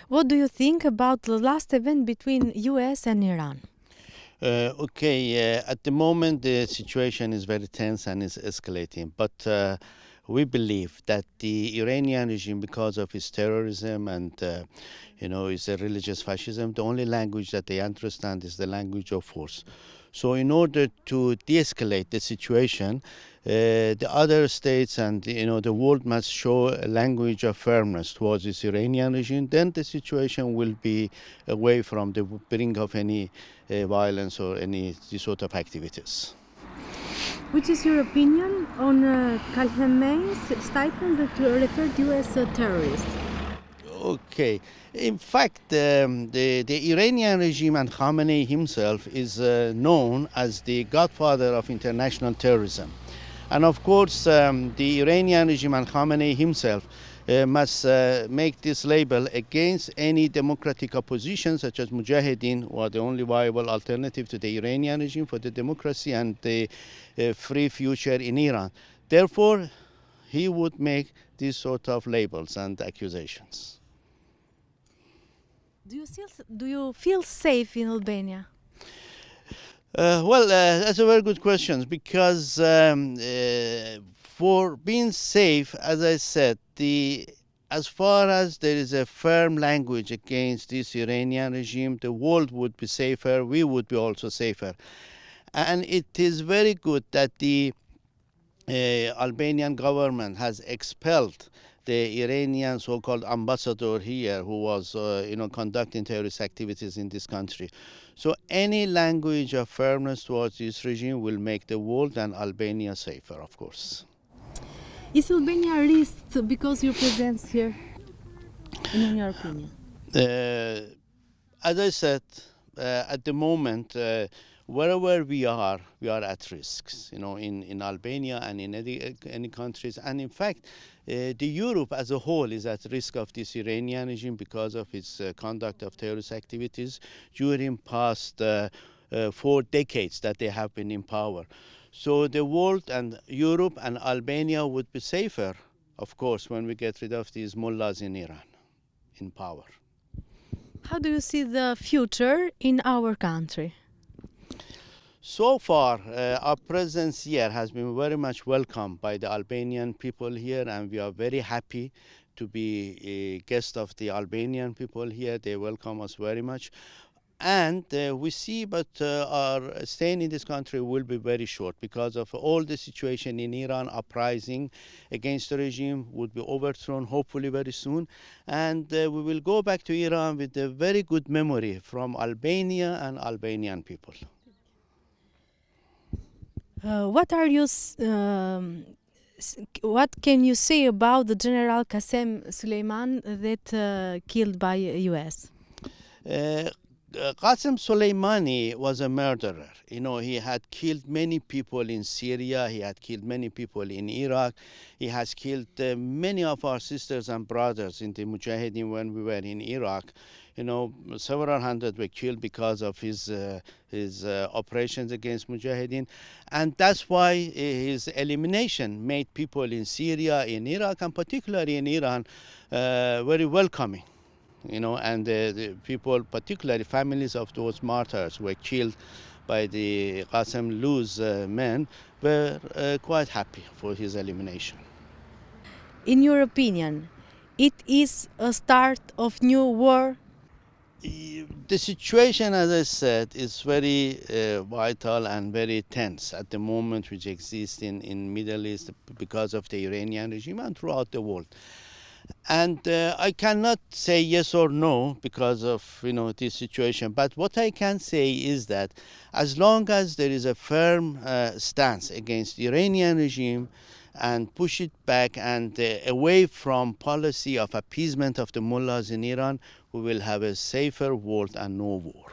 What do you think about the last event between US and Iran? At the moment the situation is very tense and is escalating, but we believe that the Iranian regime, because of its terrorism and its religious fascism, the only language that they understand is the language of force. So in order to de-escalate the situation, the other states and the world must show a language of firmness towards this Iranian regime. Then the situation will be away from the brink of any violence or any this sort of activities. Which is your opinion on Khamenei's statement that referred you as a terrorist? Okay. In fact, the Iranian regime and Khamenei himself is known as the godfather of international terrorism. And of course, the Iranian regime and Khamenei himself must make this label against any democratic opposition, such as Muxhahedinët, who are the only viable alternative to the Iranian regime for the democracy and the free future in Iran. Therefore, he would make these sort of labels and accusations. Do you feel safe in Albania? That's a very good question, because for being safe, as I said, as far as there is a firm language against this Iranian regime, the world would be safer, we would be also safer. And it is very good that the Albanian government has expelled the Iranian so-called ambassador here, who was conducting terrorist activities in this country. So any language of firmness towards this regime will make the world and Albania safer, of course. Is Albania risked because your presence here, in your opinion? As I said, at the moment, wherever we are at risks, in Albania and in any countries. And in fact, the Europe as a whole is at risk of this Iranian regime because of its conduct of terrorist activities during past 4 decades that they have been in power. So the world and Europe and Albania would be safer, of course, when we get rid of these mullahs in Iran in power. How do you see the future in our country? So far, our presence here has been very much welcomed by the Albanian people here, and we are very happy to be a guest of the Albanian people here. They welcome us very much. And we see, but our staying in this country will be very short because of all the situation in Iran. Uprising against the regime would be overthrown, hopefully very soon. And we will go back to Iran with a very good memory from Albania and Albanian people. What can you say about the General Qasem Soleiman that killed by US? Qasem Soleimani was a murderer. He had killed many people in Syria, he had killed many people in Iraq, he has killed many of our sisters and brothers in the Mujahideen when we were in Iraq. Several hundred were killed because of his operations against Mujahideen. And that's why his elimination made people in Syria, in Iraq, and particularly in Iran, very welcoming. And the people, particularly families of those martyrs who were killed by the Qasem Luz men, were quite happy for his elimination. In your opinion, it is a start of new war? The situation, as I said, is very vital and very tense at the moment, which exists in Middle East because of the Iranian regime and throughout the world. And I cannot say yes or no because of this situation. But what I can say is that as long as there is a firm stance against the Iranian regime and push it back and away from policy of appeasement of the mullahs in Iran, we will have a safer world and no war.